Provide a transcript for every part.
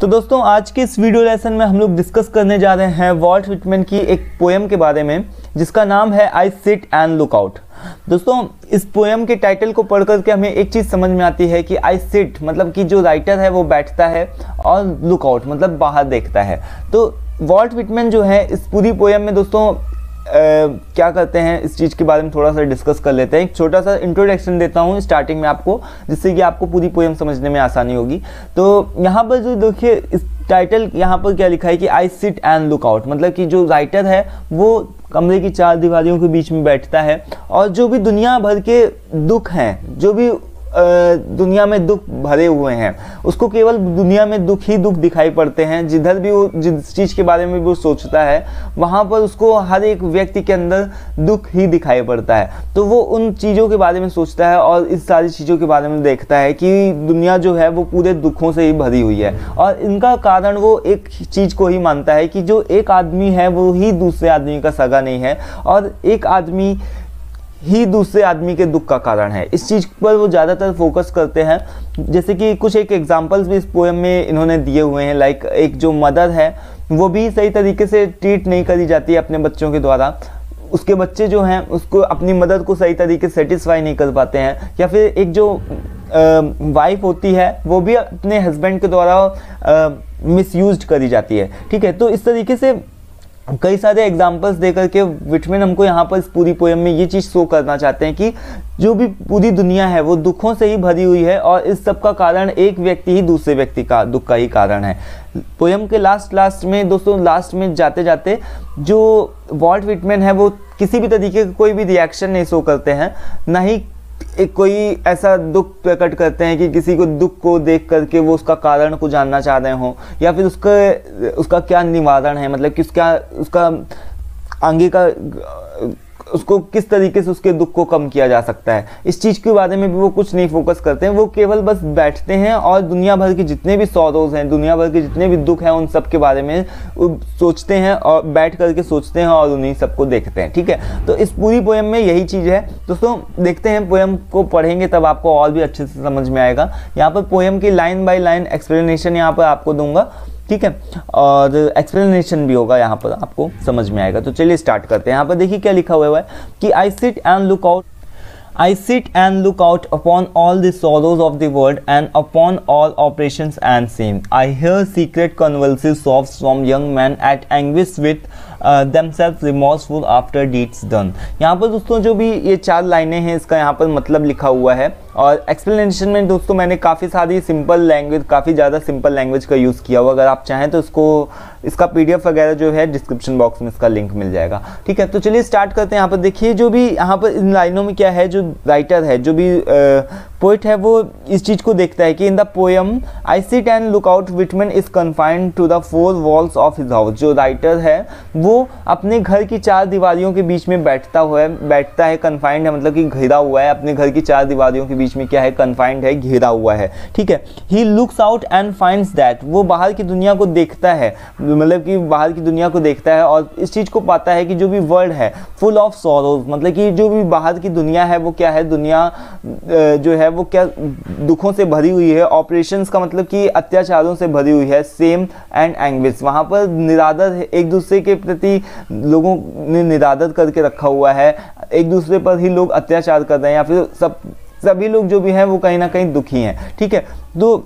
तो दोस्तों आज के इस वीडियो लेसन में हम लोग डिस्कस करने जा रहे हैं वॉल्ट व्हिटमैन की एक पोएम के बारे में जिसका नाम है आई सिट एंड लुक आउट। दोस्तों इस पोएम के टाइटल को पढ़ करके हमें एक चीज़ समझ में आती है कि आई सिट मतलब कि जो राइटर है वो बैठता है और लुक आउट मतलब बाहर देखता है। तो वॉल्ट व्हिटमैन जो है इस पूरी पोएम में दोस्तों क्या करते हैं इस चीज़ के बारे में थोड़ा सा डिस्कस कर लेते हैं। एक छोटा सा इंट्रोडक्शन देता हूँ स्टार्टिंग में आपको, जिससे कि आपको पूरी पोएम समझने में आसानी होगी। तो यहाँ पर जो देखिए इस टाइटल यहाँ पर क्या लिखा है कि आई सिट एंड लुक आउट, मतलब कि जो राइटर है वो कमरे की चार दीवारियों के बीच में बैठता है और जो भी दुनिया भर के दुख हैं, जो भी दुनिया में दुख भरे हुए हैं, उसको केवल दुनिया में दुख ही दुख दिखाई पड़ते हैं। जिधर भी वो जिस चीज़ के बारे में वो सोचता है वहाँ पर उसको हर एक व्यक्ति के अंदर दुख ही दिखाई पड़ता है। तो वो उन चीज़ों के बारे में सोचता है और इस सारी चीज़ों के बारे में देखता है कि दुनिया जो है वो पूरे दुखों से ही भरी हुई है और इनका कारण वो एक चीज़ को ही मानता है कि जो एक आदमी है वो ही दूसरे आदमी का सगा नहीं है और एक आदमी ही दूसरे आदमी के दुख का कारण है। इस चीज़ पर वो ज़्यादातर फोकस करते हैं। जैसे कि कुछ एक एग्जांपल्स भी इस पोएम में इन्होंने दिए हुए हैं। लाइक एक जो मदर है वो भी सही तरीके से ट्रीट नहीं करी जाती है अपने बच्चों के द्वारा, उसके बच्चे जो हैं उसको अपनी मदर को सही तरीके से सेटिस्फाई नहीं कर पाते हैं। या फिर एक जो वाइफ होती है वो भी अपने हस्बैंड के द्वारा मिसयूज्ड करी जाती है। ठीक है, तो इस तरीके से कई सारे एग्जाम्पल्स दे करके व्हिटमैन हमको यहाँ पर इस पूरी पोएम में ये चीज़ शो करना चाहते हैं कि जो भी पूरी दुनिया है वो दुखों से ही भरी हुई है और इस सब का कारण एक व्यक्ति ही दूसरे व्यक्ति का दुख का ही कारण है। पोएम के लास्ट में दोस्तों, लास्ट में जाते जाते जो वॉल्ट व्हिटमैन है वो किसी भी तरीके का कोई भी रिएक्शन नहीं शो करते हैं, ना ही एक कोई ऐसा दुख प्रकट करते हैं कि किसी को दुख को देख करके वो उसका कारण को जानना चाह रहे हों या फिर उसका क्या निवारण है, मतलब कि उसका आगे का उसको किस तरीके से उसके दुख को कम किया जा सकता है। इस चीज़ के बारे में भी वो कुछ नहीं फोकस करते हैं। वो केवल बस बैठते हैं और दुनिया भर के जितने भी सॉरोज हैं, दुनिया भर के जितने भी दुख हैं, उन सब के बारे में सोचते हैं और बैठ करके सोचते हैं और उन्हीं सबको देखते हैं। ठीक है, तो इस पूरी पोएम में यही चीज़ है। दोस्तों देखते हैं, पोएम को पढ़ेंगे तब आपको और भी अच्छे से समझ में आएगा। यहाँ पर पोएम की लाइन बाय लाइन एक्सप्लेनेशन यहाँ पर आपको दूंगा, ठीक है, और एक्सप्लेनेशन भी होगा, यहाँ पर आपको समझ में आएगा। तो चलिए स्टार्ट करते हैं। यहाँ पर देखिए क्या लिखा हुआ है कि आई sit and look out, I sit and look out upon all the sorrows of the world and upon all oppressions and shame. I hear secret convulsive sobs from young men at anguish with themselves remorseful after deeds done. यहाँ पर दोस्तों जो भी ये चार लाइनें हैं इसका यहाँ पर मतलब लिखा हुआ है और एक्सप्लेनेशन में दोस्तों मैंने काफ़ी सारी सिंपल लैंग्वेज, काफ़ी ज़्यादा सिंपल लैंग्वेज का यूज़ किया हुआ। अगर आप चाहें तो इसका PDF वगैरह जो है डिस्क्रिप्शन बॉक्स में इसका लिंक मिल जाएगा। ठीक है, तो चलिए स्टार्ट करते हैं। यहाँ पर देखिए जो भी यहाँ पर इन लाइनों में क्या है, जो राइटर है, जो भी पोइट है, वो इस चीज़ को देखता है कि in the poem I sit and look out Whitman is confined to the four walls of his house. जो राइटर है वो अपने घर की चार दीवारियों के बीच में बैठता है। कन्फाइंड है मतलब कि घिरा हुआ है, अपने घर की चार दीवारियों के बीच में क्या है, कन्फाइंड है, घिरा हुआ है। ठीक है, he looks out and finds that, वो बाहर की दुनिया को देखता है, मतलब कि बाहर की दुनिया को देखता है और इस चीज़ को पाता है कि जो भी वर्ल्ड है फुल ऑफ सॉरोज, मतलब कि जो भी बाहर की दुनिया है वो क्या है, दुनिया जो है वो क्या दुखों से भरी हुई है। ऑपरेशंस का मतलब कि अत्याचारों से भरी हुई है। सेम एंड एंग्विश, वहाँ पर निरादर, एक दूसरे के प्रति लोगों ने निरादर करके रखा हुआ है, एक दूसरे पर ही लोग अत्याचार कर रहे हैं या फिर सभी लोग जो भी हैं वो कहीं ना कहीं दुखी हैं। ठीक है, तो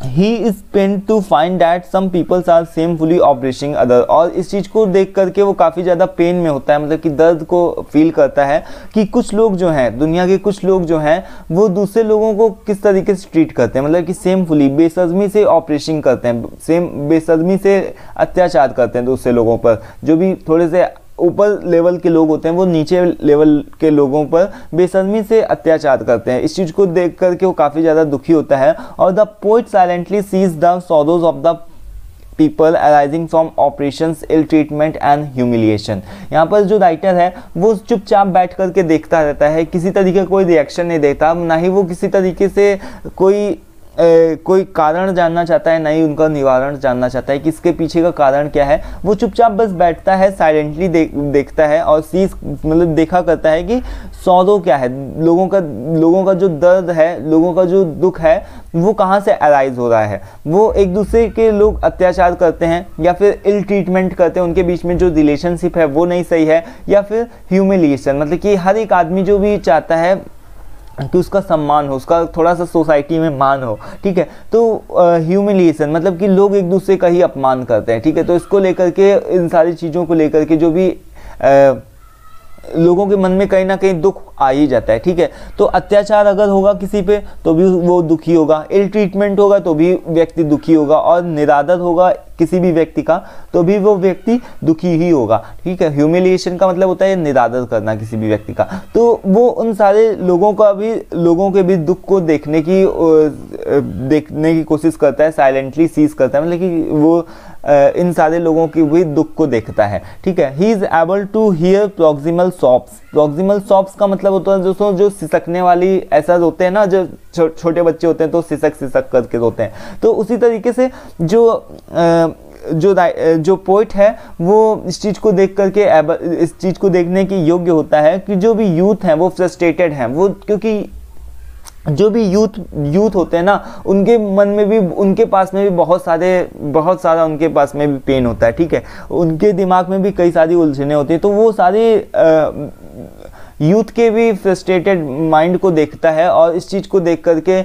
He is pained to find that some people are shamefully oppressing other, और इस चीज़ को देख करके वो काफ़ी ज़्यादा पेन में होता है, मतलब कि दर्द को फील करता है कि कुछ लोग जो हैं, दुनिया के कुछ लोग जो हैं वो दूसरे लोगों को किस तरीके से ट्रीट करते हैं, मतलब कि सेमफुली, बेसर्मी से ऑपरेशन करते हैं, बेसर्मी से अत्याचार करते हैं दूसरे लोगों पर। जो भी थोड़े से ऊपर लेवल के लोग होते हैं वो नीचे लेवल के लोगों पर बेशर्मी से अत्याचार करते हैं। इस चीज़ को देख करके वो काफ़ी ज़्यादा दुखी होता है और the poet silently sees the sorrows of the people arising from operations, ill treatment and humiliation. यहाँ पर जो राइटर है वो चुपचाप बैठ करके देखता रहता है, किसी तरीके का कोई रिएक्शन नहीं देता, ना ही वो किसी तरीके से कोई कोई कारण जानना चाहता है, ना ही उनका निवारण जानना चाहता है कि इसके पीछे का कारण क्या है। वो चुपचाप बस बैठता है, साइलेंटली देखता है और सीज मतलब देखा करता है कि सौदो क्या है, लोगों का जो दर्द है, लोगों का जो दुख है वो कहाँ से अराइज हो रहा है। वो एक दूसरे के लोग अत्याचार करते हैं या फिर इल ट्रीटमेंट करते हैं, उनके बीच में जो रिलेशनशिप है वो नहीं सही है, या फिर ह्यूमिलिएशन, मतलब कि हर एक आदमी जो भी चाहता है कि उसका सम्मान हो, उसका थोड़ा सा सोसाइटी में मान हो, ठीक है। तो ह्यूमिलिएशन मतलब कि लोग एक दूसरे का ही अपमान करते हैं, ठीक है। तो इसको लेकर के, इन सारी चीज़ों को लेकर के जो भी लोगों के मन में कहीं ना कहीं दुख आ ही जाता है, ठीक है। तो अत्याचार अगर होगा किसी पे तो भी वो दुखी होगा, इल ट्रीटमेंट होगा तो भी व्यक्ति दुखी होगा, और निरादर होगा किसी भी व्यक्ति का तो भी वो व्यक्ति दुखी ही होगा, ठीक है। ह्यूमिलिएशन का मतलब होता है निरादर करना किसी भी व्यक्ति का। तो वो उन सारे लोगों के भी दुख को देखने की कोशिश करता है, साइलेंटली सीज करता है, मतलब कि वो इन सारे लोगों की भी दुख को देखता है, ठीक है। He is able to hear proximal sobs. Proximal sobs का मतलब होता है दोस्तों जो सिसकने वाली, ऐसा होते हैं ना, जो छोटे बच्चे होते हैं तो सिसक करके रोते हैं। तो उसी तरीके से जो पोइट है वो इस चीज़ को देख करके इस चीज़ को देखने के योग्य होता है कि जो भी यूथ हैं वो फ्रस्ट्रेटेड हैं, वो क्योंकि जो भी यूथ होते हैं ना, उनके मन में भी, उनके पास में भी बहुत सारा उनके पास में भी पेन होता है, ठीक है। उनके दिमाग में भी कई सारी उलझने होती हैं, तो वो सारे यूथ के भी फ्रस्ट्रेटेड माइंड को देखता है और इस चीज़ को देख करके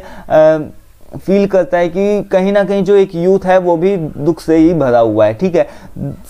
फील करता है कि कहीं ना कहीं जो एक यूथ है वो भी दुख से ही भरा हुआ है, ठीक है।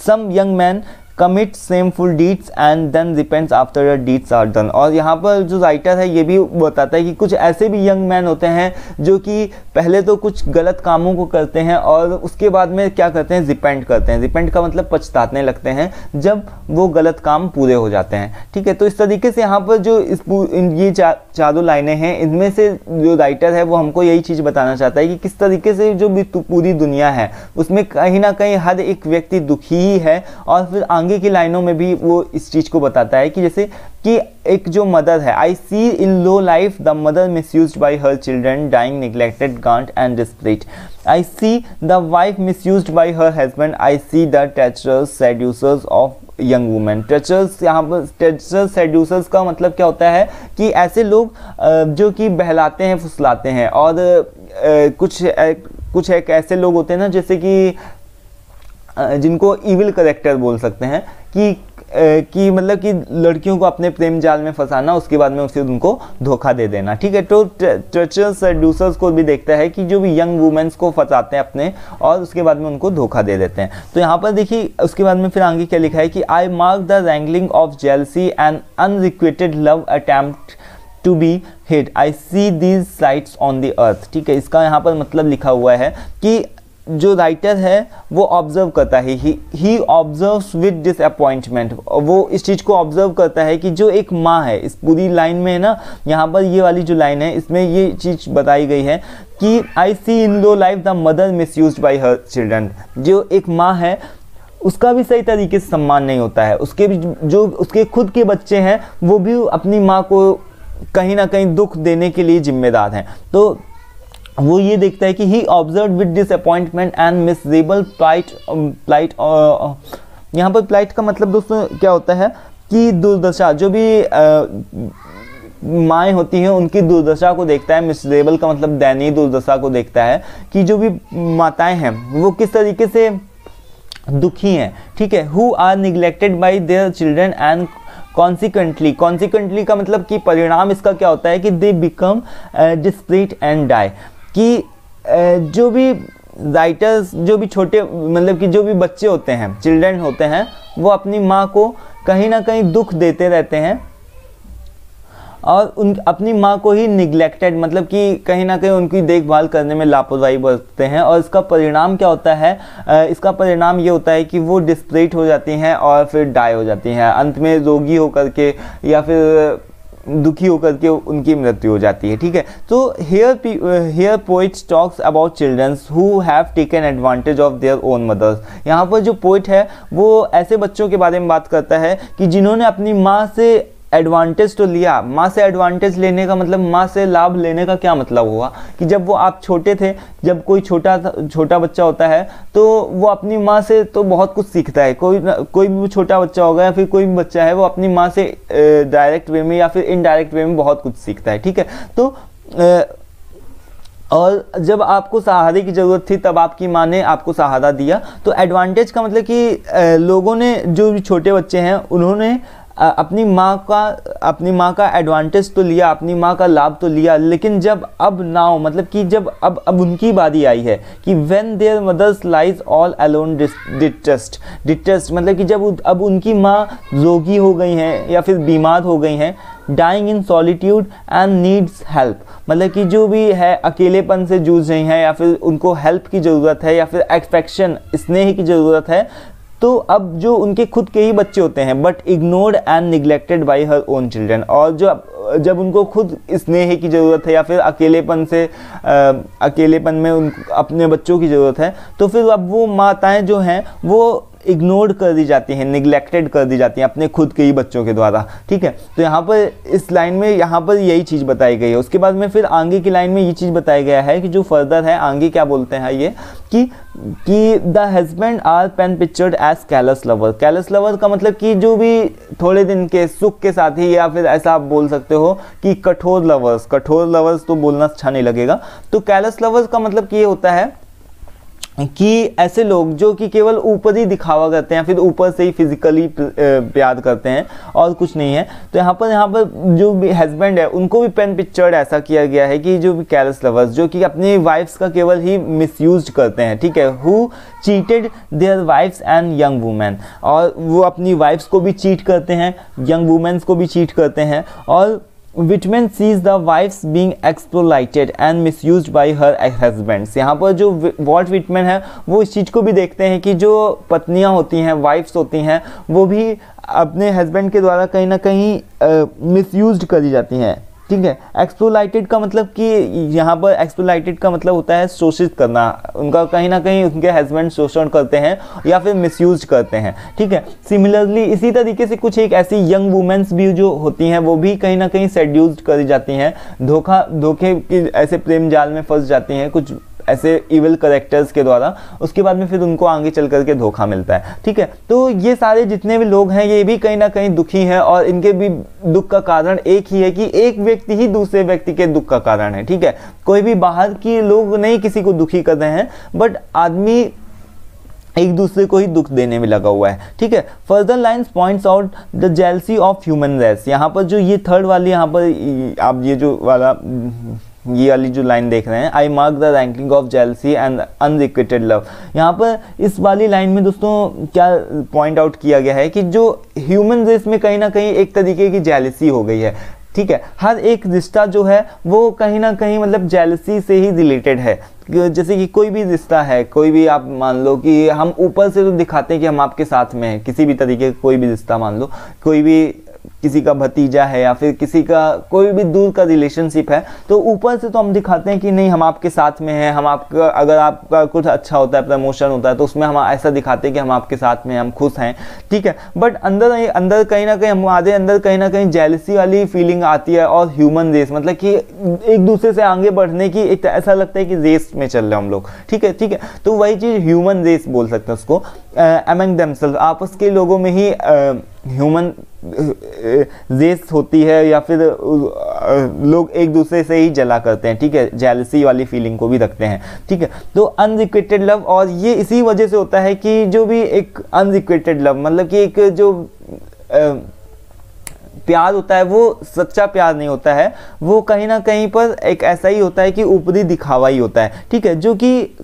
Some young man commit shameful deeds and then repents after the deeds are done. और यहाँ पर जो राइटर है ये भी बताता है कि कुछ ऐसे भी यंग मैन होते हैं जो कि पहले तो कुछ गलत कामों को करते हैं और उसके बाद में क्या करते हैं, रिपेंट करते हैं। रिपेंट का मतलब पछताने लगते हैं जब वो गलत काम पूरे हो जाते हैं, ठीक है। तो इस तरीके से यहाँ पर जो ये चारों लाइनें हैं, इनमें से जो राइटर है वो हमको यही चीज़ बताना चाहता है कि किस तरीके से जो भी पूरी दुनिया है उसमें कहीं ना कहीं हर एक व्यक्ति दुखी ही है। और फिर आगे की लाइनों में भी वो इस चीज़ को बताता है कि जैसे कि एक जो मदर है, I see in low life the mother misused by her children, dying, neglected, gaunt and desolate. I see the wife misused by her husband, I see the treacherous seducers of young women. Treacherous, यहाँ पर treacherous सेड्यूसर्स का मतलब क्या होता है कि ऐसे लोग जो कि बहलाते हैं, फुसलाते हैं। और कुछ एक ऐसे लोग होते हैं ना, जैसे कि जिनको इविल करेक्टर बोल सकते हैं, कि मतलब कि लड़कियों को अपने प्रेम जाल में फंसाना, उसके बाद में उसे उनको धोखा दे देना, ठीक है। तो ट्रेचरस सेड्यूसर्स को भी देखता है कि जो भी यंग वुमेन्स को फंसाते हैं अपने, और उसके बाद में उनको धोखा दे देते हैं। तो यहाँ पर देखिए उसके बाद में फिर आगे क्या लिखा है कि I mark the rankling of jealousy and unrequited love attempt to be hid, I see these sights on the earth, ठीक है। इसका यहाँ पर मतलब लिखा हुआ है कि जो राइटर है वो ऑब्जर्व करता है, ही ऑब्जर्व्स विद डिसअपॉइंटमेंट। वो इस चीज़ को ऑब्जर्व करता है कि जो एक माँ है, इस पूरी लाइन में है ना, यहाँ पर ये वाली जो लाइन है इसमें ये चीज़ बताई गई है कि I see in low life the mother misused by her children. जो एक माँ है उसका भी सही तरीके से सम्मान नहीं होता है, उसके भी जो उसके खुद के बच्चे हैं वो भी अपनी माँ को कहीं ना कहीं दुख देने के लिए जिम्मेदार हैं। तो वो ये देखता है कि he observe with disappointment and miserable plight. यहाँ पर प्लाइट का मतलब दोस्तों क्या होता है कि दुर्दशा, जो भी माएँ होती हैं उनकी दुर्दशा को देखता है। मिसरेबल का मतलब दयनीय दुर्दशा को देखता है कि जो भी माताएं हैं वो किस तरीके से दुखी हैं, ठीक है। Who are neglected by their children and consequently का मतलब कि परिणाम इसका क्या होता है कि they become desperate and die. कि जो भी राइटर्स, जो भी छोटे मतलब कि जो भी बच्चे होते हैं, चिल्ड्रन होते हैं, वो अपनी माँ को कहीं ना कहीं दुख देते रहते हैं और अपनी माँ को ही निगलेक्टेड मतलब कि कहीं ना कहीं उनकी देखभाल करने में लापरवाही बरतते हैं। और इसका परिणाम क्या होता है, इसका परिणाम ये होता है कि वो डिस्प्लेट हो जाती हैं और फिर डाई हो जाती हैं, अंत में रोगी होकर के या फिर दुखी होकर के उनकी मृत्यु हो जाती है, ठीक है। तो here poets talks about childrens who have taken advantage of their own mothers. यहाँ पर जो पोइट है वो ऐसे बच्चों के बारे में बात करता है कि जिन्होंने अपनी माँ से एडवांटेज तो लिया, माँ से एडवांटेज लेने का मतलब माँ से लाभ लेने का क्या मतलब हुआ कि जब वो आप छोटे थे, जब कोई छोटा बच्चा होता है तो वो अपनी माँ से तो बहुत कुछ सीखता है। कोई भी छोटा बच्चा होगा या फिर कोई भी बच्चा है वो अपनी माँ से डायरेक्ट वे में या फिर इनडायरेक्ट वे में बहुत कुछ सीखता है, ठीक है। तो और जब आपको सहारे की ज़रूरत थी तब आपकी माँ ने आपको सहारा दिया। तो एडवांटेज का मतलब कि लोगों ने, जो भी छोटे बच्चे हैं उन्होंने अपनी माँ का एडवांटेज तो लिया, अपनी माँ का लाभ तो लिया, लेकिन जब अब नाउ मतलब कि जब अब उनकी बारी आई है कि when their mothers lies all alone distressed मतलब कि जब अब उनकी माँ रोगी हो गई हैं या फिर बीमार हो गई हैं, dying in solitude and needs help मतलब कि जो भी है अकेलेपन से जूझ रही हैं या फिर उनको हेल्प की ज़रूरत है या फिर अफेक्शन स्नेह की ज़रूरत है, तो अब जो उनके खुद के ही बच्चे होते हैं but ignored and neglected bye her own children, और जब उनको खुद स्नेह की ज़रूरत है या फिर अकेलेपन में अपने बच्चों की ज़रूरत है, तो फिर अब वो माताएं जो हैं वो इग्नोर कर दी जाती हैं, निगलेक्टेड कर दी जाती हैं अपने खुद के ही बच्चों के द्वारा, ठीक है। तो यहाँ पर इस लाइन में यहाँ पर यही चीज़ बताई गई है। उसके बाद में फिर आगे की लाइन में ये चीज़ बताया गया है कि जो फर्दर है आगे क्या बोलते हैं ये कि the husband are pen pictured as callous lover. Callous lover का मतलब कि जो भी थोड़े दिन के सुख के साथी, या फिर ऐसा आप बोल सकते हो कि कठोर लवर्स तो बोलना अच्छा नहीं लगेगा। तो कैलस लवर्स का मतलब कि ये होता है कि ऐसे लोग जो कि केवल ऊपर ही दिखावा करते हैं, फिर ऊपर से ही फिजिकली प्यार करते हैं और कुछ नहीं है। तो यहाँ पर जो भी हस्बैंड है उनको भी पेन पिक्चर्ड ऐसा किया गया है कि जो भी कैलस लवर्स जो कि अपनी वाइफ्स का केवल ही मिसयूज करते हैं, ठीक है। Who cheated their wifes and young women, और वो अपनी वाइफ्स को भी चीट करते हैं, यंग वुमेन्स को भी चीट करते हैं। और Whitman sees the wives being exploited and misused by her husbands। यहाँ पर जो वॉल्ट विटमैन है वो इस चीज़ को भी देखते हैं कि जो पत्नियाँ होती हैं, वाइफ्स होती हैं, वो भी अपने हस्बैंड के द्वारा कहीं ना कहीं मिसयूज्ड करी जाती हैं, ठीक है। एक्सप्लॉइटेड का मतलब कि यहाँ पर एक्सप्लॉइटेड का मतलब होता है शोषित करना, उनका कहीं ना कहीं उनके हस्बैंड शोषण करते हैं या फिर मिसयूज करते हैं, ठीक है। सिमिलरली इसी तरीके से कुछ एक ऐसी यंग वुमेन्स भी जो होती हैं वो भी कहीं ना कहीं सेड्यूस्ड करी जाती हैं, धोखे के ऐसे प्रेम जाल में फंस जाती हैं कुछ ऐसे इविल करेक्टर्स के द्वारा। उसके बाद में फिर उनको आगे चल करके धोखा मिलता है, ठीक है। तो ये सारे जितने भी लोग हैं ये भी कहीं ना कहीं दुखी हैं, और इनके भी दुख का कारण एक ही है कि एक व्यक्ति ही दूसरे व्यक्ति के दुख का कारण है, ठीक है। कोई भी बाहर के लोग नहीं किसी को दुखी कर रहे हैं, बट आदमी एक दूसरे को ही दुख देने में लगा हुआ है, ठीक है। Further lines points out the jealousy of human race. यहाँ पर जो ये थर्ड वाली, यहाँ पर आप ये वाली जो लाइन देख रहे हैं, आई mark the ranking of jealousy and unrequited love. यहाँ पर इस वाली लाइन में दोस्तों क्या पॉइंट आउट किया गया है कि जो ह्यूमन रेस में कहीं ना कहीं एक तरीके की जेलसी हो गई है, ठीक है। हर एक रिश्ता जो है वो कहीं ना कहीं मतलब जेलसी से ही रिलेटेड है। जैसे कि कोई भी रिश्ता है, कोई भी आप मान लो कि हम ऊपर से तो दिखाते हैं कि हम आपके साथ में हैं, किसी भी तरीके का कोई भी रिश्ता मान लो, कोई भी किसी का भतीजा है या फिर किसी का कोई भी दूर का रिलेशनशिप है, तो ऊपर से तो हम दिखाते हैं कि नहीं हम आपके साथ में हैं, हम आपका अगर आपका कुछ अच्छा होता है, प्रमोशन होता है, तो उसमें हम ऐसा दिखाते हैं कि हम आपके साथ में, हम खुश हैं, ठीक है। बट अंदर कहीं ना कहीं हमारे अंदर कहीं ना कहीं जेलसी वाली फीलिंग आती है, और ह्यूमन रेस मतलब कि एक दूसरे से आगे बढ़ने की एक ऐसा लगता है कि रेस में चल रहे हम लोग, ठीक है। तो वही चीज़ ह्यूमन रेस बोल सकते हैं उसको। अमंग देमसेल्फ, आपस के लोगों में ही ह्यूमन रेस होती है, या फिर लोग एक दूसरे से ही जला करते हैं, ठीक है, जेलसी वाली फीलिंग को भी रखते हैं, ठीक है। तो अनरिक्विटेड लव, और ये इसी वजह से होता है कि जो भी एक अनरिक्विटेड लव मतलब कि एक जो प्यार होता है वो सच्चा प्यार नहीं होता है, वो कहीं ना कहीं पर एक ऐसा ही होता है कि ऊपरी दिखावा ही होता है, ठीक है, जो कि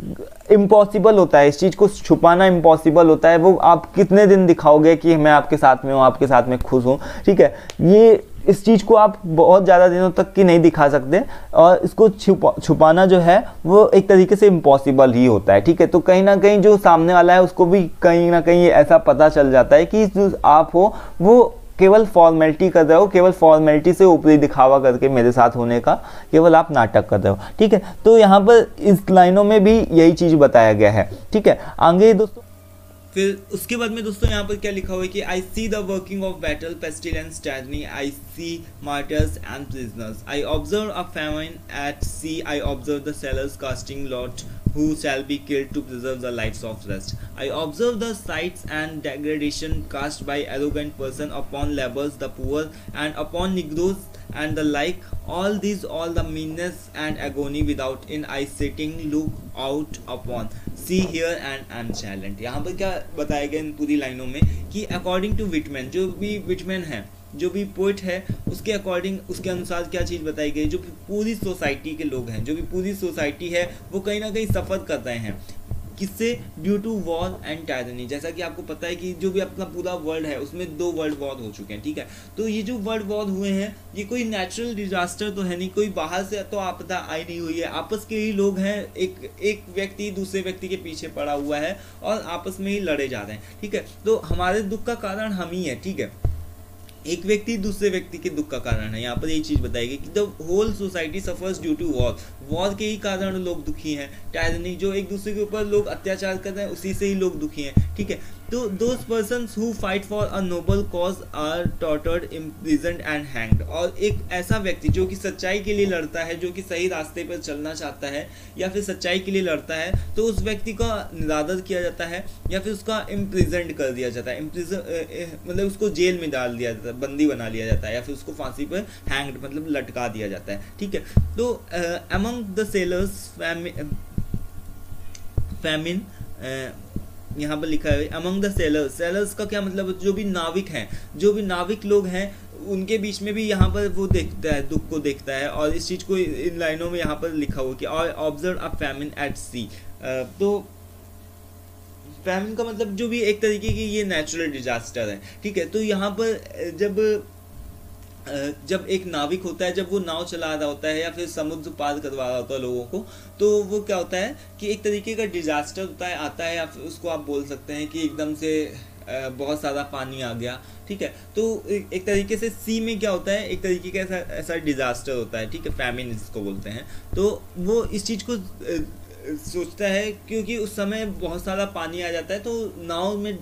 इम्पॉसिबल होता है। इस चीज़ को छुपाना इम्पॉसिबल होता है। वो आप कितने दिन दिखाओगे कि मैं आपके साथ में हूँ, आपके साथ में खुश हूँ, ठीक है। ये इस चीज़ को आप बहुत ज़्यादा दिनों तक की नहीं दिखा सकते, और इसको छुपाना जो है वो एक तरीके से इम्पॉसिबल ही होता है, ठीक है। तो कहीं ना कहीं जो सामने वाला है उसको भी कहीं ना कहीं ऐसा पता चल जाता है कि जो आप हो वो केवल फॉर्मेलिटी कर रहे हो, केवल फॉर्मेलिटी से ऊपरी दिखावा करके मेरे साथ होने का केवल आप नाटक कर रहे हो, ठीक है। तो यहाँ पर इस लाइनों में भी यही चीज़ बताया गया है, ठीक है। आगे दोस्तों फिर उसके बाद में दोस्तों यहाँ पर क्या लिखा हुआ है कि I see the working of battle pestilence tyranny I see martyrs and prisoners I observe a famine at sea I observe the sailors casting lot who shall be killed to preserve the lives of rest I observe the sights and degradation cast by arrogant person upon laborers the poor and upon negroes and the like all these all the meanness and agony without in I sitting look out upon see here and am silent। यहाँ पर क्या बताया गया इन पूरी लाइनों में कि according to Whitman, जो भी विटमैन है, जो भी पोइट है, उसके अकॉर्डिंग, उसके अनुसार क्या चीज़ बताई गई, जो पूरी सोसाइटी के लोग हैं, जो भी पूरी सोसाइटी है वो कहीं ना कहीं सफ़र कर रहे हैं, किससे, due to war and tyranny. जैसा कि आपको पता है कि जो भी अपना पूरा वर्ल्ड है उसमें 2 वर्ल्ड वॉर हो चुके हैं, ठीक है। तो ये जो वर्ल्ड वॉर हुए हैं ये कोई नेचुरल डिजास्टर तो है नहीं, कोई बाहर से तो आपदा आई नहीं हुई है, आपस के ही लोग हैं, एक व्यक्ति दूसरे व्यक्ति के पीछे पड़ा हुआ है और आपस में ही लड़े जा रहे हैं, ठीक है। तो हमारे दुख का कारण हम ही है, ठीक है, एक व्यक्ति दूसरे व्यक्ति के दुख का कारण है। यहाँ पर यही चीज़ बताएगी कि the whole society suffers due to war, war के ही कारण लोग दुखी हैं। टायरनी, जो एक दूसरे के ऊपर लोग अत्याचार कर रहे हैं उसी से ही लोग दुखी हैं, ठीक है। तो those persons who fight for a noble cause are tortured, imprisoned and hanged. और एक ऐसा व्यक्ति जो कि सच्चाई के लिए लड़ता है, जो कि सही रास्ते पर चलना चाहता है या फिर सच्चाई के लिए लड़ता है, तो उस व्यक्ति का निरादर किया जाता है या फिर उसका इम्प्रिजन्ड कर दिया जाता है। मतलब उसको जेल में डाल दिया जाता है, बंदी बना लिया जाता है, या फिर उसको फांसी पर हैंग्ड मतलब लटका दिया जाता है, ठीक है। तो अमंग द सेलर्स फैमिन यहाँ पर लिखा है अमंग द सेलर्स। सेलर्स का क्या मतलब, जो भी नाविक हैं, जो भी नाविक लोग हैं उनके बीच में भी यहाँ पर वो देखता है, दुख को देखता है। और इस चीज़ को इन लाइनों में यहाँ पर लिखा हुआ कि ऑब्जर्व अ फैमिन एट सी। तो फैमिन का मतलब जो भी एक तरीके की ये नेचुरल डिजास्टर है, ठीक है। तो यहाँ पर जब एक नाविक होता है, जब वो नाव चला रहा होता है या फिर समुद्र पार करवा रहा होता है लोगों को, तो वो क्या होता है कि एक तरीके का डिजास्टर होता है, आता है, या फिर उसको आप बोल सकते हैं कि एकदम से बहुत सारा पानी आ गया, ठीक है। तो एक तरीके से सी में क्या होता है, एक तरीके का ऐसा डिजास्टर होता है, ठीक है, फैमिन इसको बोलते हैं। तो वो इस चीज़ को सोचता है क्योंकि उस समय बहुत सारा पानी आ जाता है, तो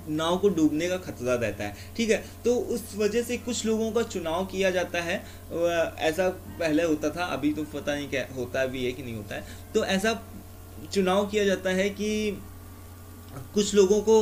नाव को डूबने का खतरा रहता है, ठीक है। तो उस वजह से कुछ लोगों का चुनाव किया जाता है, ऐसा पहले होता था, अभी तो पता नहीं क्या होता भी है कि नहीं होता है। तो ऐसा चुनाव किया जाता है कि कुछ लोगों को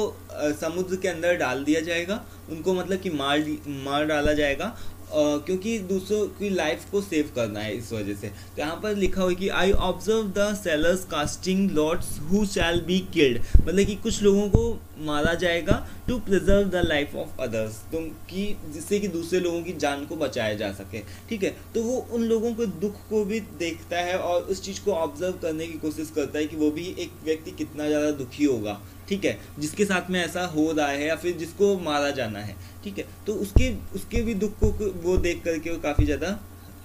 समुद्र के अंदर डाल दिया जाएगा, उनको मतलब कि मार डाला जाएगा, क्योंकि दूसरों की लाइफ को सेव करना है इस वजह से। तो यहाँ पर लिखा हुआ है कि I observe the sailors casting lots who shall be killed, मतलब कि कुछ लोगों को मारा जाएगा to preserve the life of others, तो कि जिससे कि दूसरे लोगों की जान को बचाया जा सके, ठीक है। तो वो उन लोगों के दुख को भी देखता है और उस चीज़ को ऑब्जर्व करने की कोशिश करता है कि वो भी एक व्यक्ति कितना ज़्यादा दुखी होगा, ठीक है, जिसके साथ में ऐसा हो रहा है या फिर जिसको मारा जाना है, ठीक है। तो उसके भी दुख को वो देख करके वो काफ़ी ज़्यादा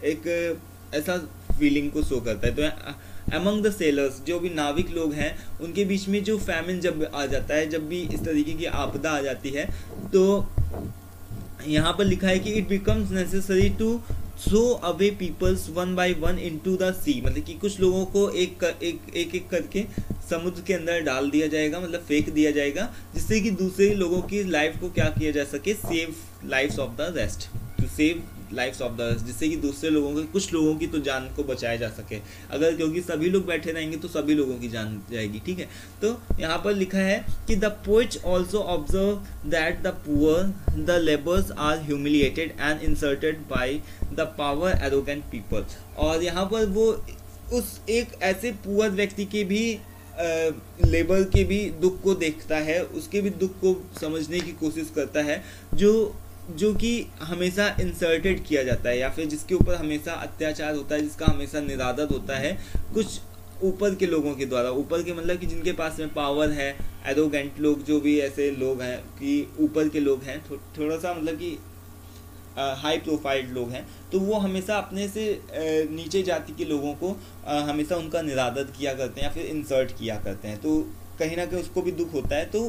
एक ऐसा फीलिंग को शो करता है। तो अमंग द सेलर्स, जो भी नाविक लोग हैं, उनके बीच में जो फैमिन जब आ जाता है, जब भी इस तरीके की आपदा आ जाती है, तो यहाँ पर लिखा है कि it becomes necessary to throw away peoples one by one into the sea, मतलब कि कुछ लोगों को एक करके समुद्र के अंदर डाल दिया जाएगा, मतलब फेंक दिया जाएगा, जिससे कि दूसरे लोगों की लाइफ को क्या किया जा सके, save lifes of the rest, to save lifes of the rest, जिससे कि दूसरे लोगों के, कुछ लोगों की तो जान को बचाया जा सके। अगर क्योंकि सभी लोग बैठे रहेंगे तो सभी लोगों की जान जाएगी, ठीक है। तो यहाँ पर लिखा है कि the poets also observe that the poor the labours are humiliated and insulted by the power arrogant people. और यहाँ पर वो उस एक ऐसे पुअर व्यक्ति के भी लेबर के भी दुख को देखता है, उसके भी दुख को समझने की कोशिश करता है, जो कि हमेशा इंसल्टेड किया जाता है या फिर जिसके ऊपर हमेशा अत्याचार होता है, जिसका हमेशा निरादर होता है कुछ ऊपर के लोगों के द्वारा। ऊपर के मतलब कि जिनके पास में पावर है, एरोगेंट लोग, जो भी ऐसे लोग हैं कि ऊपर के लोग हैं, थोड़ा सा मतलब कि हाई प्रोफाइल लोग हैं, तो वो हमेशा अपने से नीचे जाति के लोगों को हमेशा उनका निरादर किया करते हैं या फिर इंसल्ट किया करते हैं। तो कहीं ना कहीं उसको भी दुख होता है, तो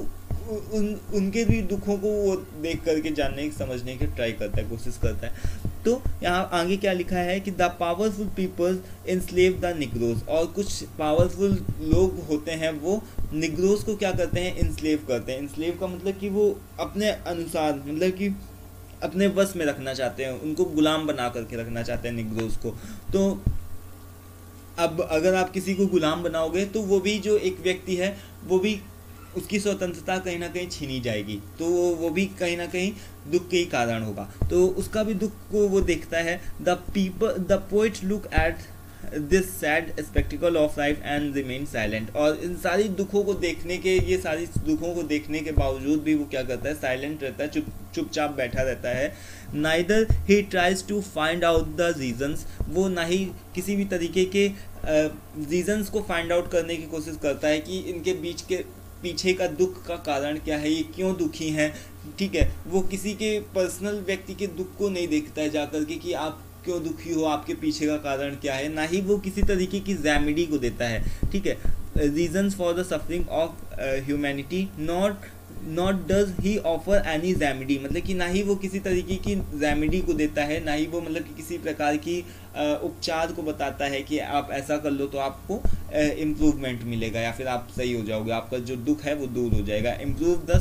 उनके भी दुखों को वो देख करके जानने की, समझने की ट्राई करता है, कोशिश करता है। तो यहाँ आगे क्या लिखा है कि the powerful peoples enslave the negroes, और कुछ पावरफुल लोग होते हैं वो निग्रोज को क्या करते हैं, एनस्लेव करते हैं। एनस्लेव का मतलब कि वो अपने अनुसार, मतलब कि अपने वश में रखना चाहते हैं, उनको गुलाम बना करके रखना चाहते हैं निग्रोज को। तो अब अगर आप किसी को गुलाम बनाओगे तो वो भी जो एक व्यक्ति है वो भी उसकी स्वतंत्रता कहीं ना कहीं छीनी जाएगी, तो वो भी कहीं ना कहीं दुख के ही कारण होगा, तो उसका भी दुख को वो देखता है। The poet look at this sad spectacle of life and remain silent, और इन सारी दुखों को देखने के, ये सारी दुखों को देखने के बावजूद भी वो क्या करता है, साइलेंट रहता है, चुपचाप बैठा रहता है। Neither he tries to find out the reasons, वो ना ही किसी भी तरीके के रीजंस को फाइंड आउट करने की कोशिश करता है कि इनके बीच के पीछे का दुख का कारण क्या है, ये क्यों दुखी हैं, ठीक है। वो किसी के पर्सनल व्यक्ति के दुख को नहीं देखता है जाकर के कि आप क्यों दुखी हो, आपके पीछे का कारण क्या है, ना ही वो किसी तरीके की रेमेडी को देता है, ठीक है। Reasons for the suffering of humanity not does he offer any remedy, मतलब कि ना ही वो किसी तरीके की रेमेडी को देता है, ना ही वो मतलब कि किसी प्रकार की उपचार को बताता है कि आप ऐसा कर लो तो आपको इम्प्रूवमेंट मिलेगा या फिर आप सही हो जाओगे, आपका जो दुख है वो दूर हो जाएगा। Improve the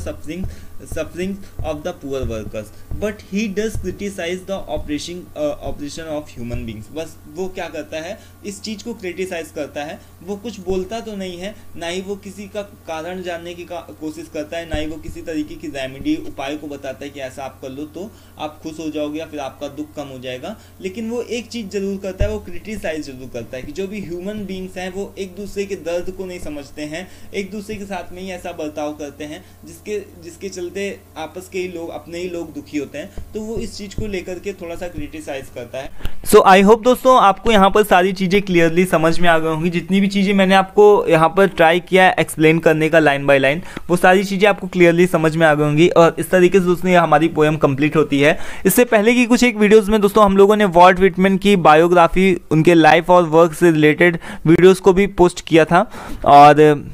suffering of the poor workers, but he does criticise the operation of human beings, बस वो क्या करता है, इस चीज़ को क्रिटिसाइज करता है, वो कुछ बोलता तो नहीं है, ना ही वो किसी का कारण जानने की कोशिश करता है, ना ही वो किसी तरीके की रेमेडी उपाय को बताता है कि ऐसा आप कर लो तो आप खुश हो जाओगे या फिर आपका दुख कम हो जाएगा। लेकिन वो एक चीज़ जरूर करता है, वो क्रिटिसाइज जरूर करता है कि जो भी ह्यूमन बींग्स हैं वो एक दूसरे के दर्द को नहीं समझते हैं, एक दूसरे के साथ में ही ऐसा बर्ताव करते हैं जिसके चलते आपस के ही लोग, अपने ही लोग दुखी होते हैं, तो वो इस चीज़ को लेकर के थोड़ा सा क्रिटिसाइज करता है। सो आई होप दोस्तों आपको यहाँ पर सारी चीज़ें क्लियरली समझ में आ गई होंगी। जितनी भी चीज़ें मैंने आपको यहाँ पर ट्राई किया है एक्सप्लेन करने का लाइन बाय लाइन, वो सारी चीज़ें आपको क्लियरली समझ में आ गई होंगी, और इस तरीके से दोस्तों हमारी पोएम कंप्लीट होती है। इससे पहले की कुछ एक वीडियोस में दोस्तों हम लोगों ने वॉल्ट व्हिटमैन की बायोग्राफी, उनके लाइफ और वर्क से रिलेटेड वीडियोस को भी पोस्ट किया था, और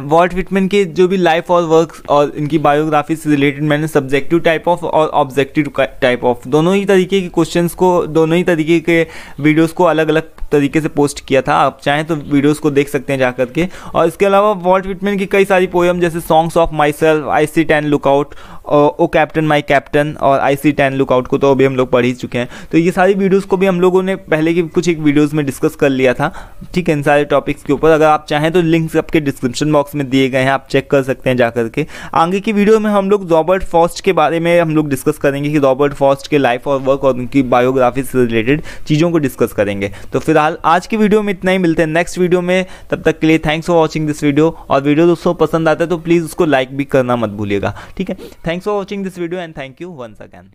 वॉल्ट व्हिटमैन के जो भी लाइफ और वर्क और इनकी बायोग्राफी से रिलेटेड मैंने सब्जेक्टिव टाइप ऑफ और ऑब्जेक्टिव टाइप ऑफ दोनों ही तरीके के क्वेश्चंस को, दोनों ही तरीके के वीडियोस को अलग अलग तरीके से पोस्ट किया था। आप चाहें तो वीडियोस को देख सकते हैं जाकर के। और इसके अलावा वॉल्ट व्हिटमैन की कई सारी पोएम जैसे songs of my self, I sit and look out, O captain my captain और I sit and look out को तो अभी हम लोग पढ़ ही चुके हैं। तो ये सारी वीडियोस को भी हम लोगों ने पहले की कुछ एक वीडियोस में डिस्कस कर लिया था, ठीक है, इन सारे टॉपिक्स के ऊपर। अगर आप चाहें तो लिंक्स आपके डिस्क्रिप्शन बॉक्स में दिए गए हैं, आप चेक कर सकते हैं जाकर के। आगे की वीडियो में हम लोग रॉबर्ट फॉस्ट के बारे में हम लोग डिस्कस करेंगे कि रॉबर्ट फॉस्ट के लाइफ और वर्क और उनकी बायोग्राफी से रिलेटेड चीज़ों को डिस्कस करेंगे। तो फिलहाल आज की वीडियो में इतना ही, मिलते हैं नेक्स्ट वीडियो में। तब तक के लिए thanks for watching this video, और वीडियो दोस्तों पसंद आता है तो प्लीज़ उसको लाइक भी करना मत भूलिएगा, ठीक है। Thanks for watching this video and thank you once again.